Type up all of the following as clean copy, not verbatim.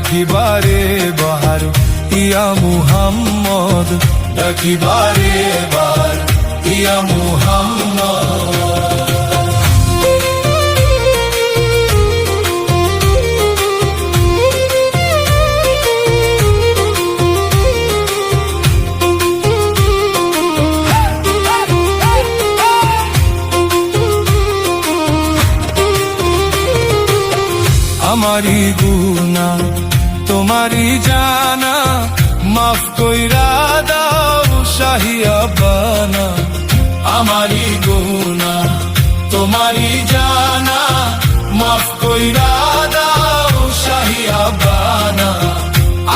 ডাকিবারে বার ইয়া মুহাম্মদ, ডাকিবারে বার ইয়া মুহাম্মদ। আমারি গুনাহ তোমারি জানা, মাফ কইরা দাও শাহি আব্বানা। আমারি গুনাহ তোমারি জানা, মাফ কইরা দাও শাহি আব্বানা।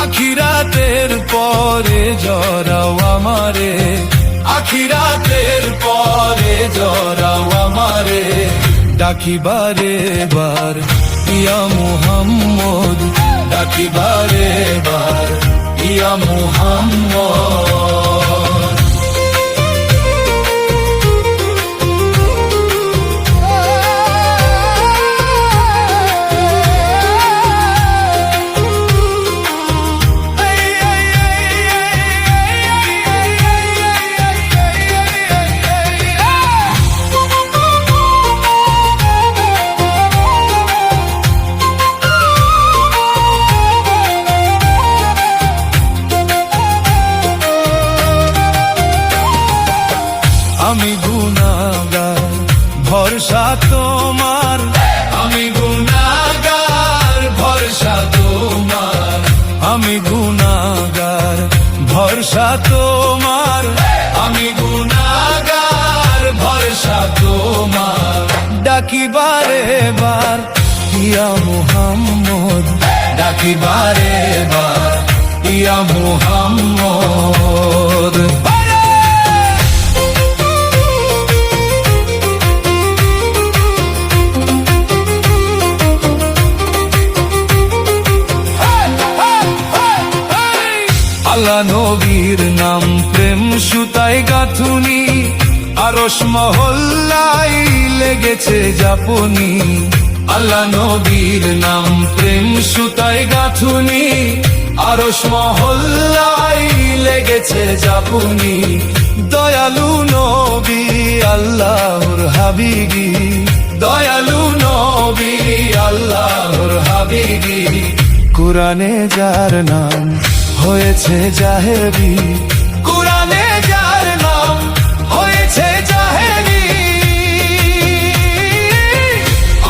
আখিরাতের পরে জড়াও আমারে, আখিরাতের পরে জড়াও আমারে। ডাকিবারে বার ইয়া মুহাম্মদ, ডাকিবারে বার ইয়া মুহাম্মদ। আমি গুনাহগার ভরসা তোমার, আমি গুনাহগার ভরসা তোমার। আমি গুনাহগার ভরসা তোমার, আমি গুনাহগার ভরসা তোমার। ডাকিবারে বার ইয়া মুহাম্মদ, ডাকিবারে বার ইয়া মুহাম্মদ। আল্লাহ নবীর নাম প্রেম সুতায় গাঁথুনি, আরশ মহল্লায় লেগেছে জাপুনি। আল্লাহ নবীর নাম প্রেম সুতায় গাঁথুনি, আরশ মহল্লায় লেগেছে জাপুনি। দয়ালু নবী আল্লাহর হাবিবি, দয়ালু নবী আল্লাহর হাবিবি। কুরআনে যার নাম হয়েছে জাহেরি, কুরআনে যার নাম হয়েছে জাহেরি।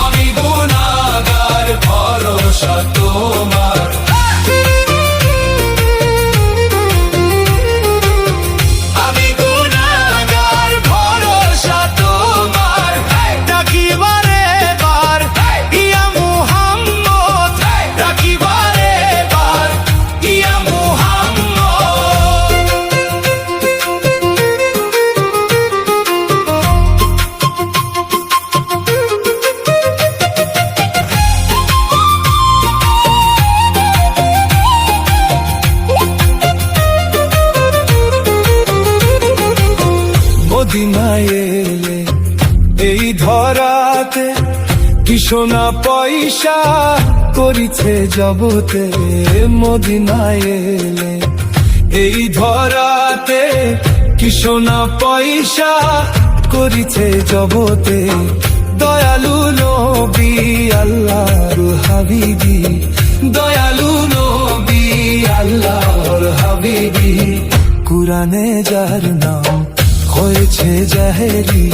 আমি গুনাহগার ভরসা তোমার, আমি গুনাহগার ভরসা তোমার। ডাকিবারে বার ইয়া মুহাম্মদ, ডাকিবারে বার ইয়া মদিনায় এলে এই ধরাতে, কি সোনা পয়সা করিছে জগতে। মদিনায় এলে এই ধরাতে, কি সোনা পয়সা করিছে জগতে। দয়ালু নবী আল্লাহর হাবিবি, দয়ালু নবী আল্লাহর হাবিবি। কুরআনে যার নাম হয়েছে জাহেরি,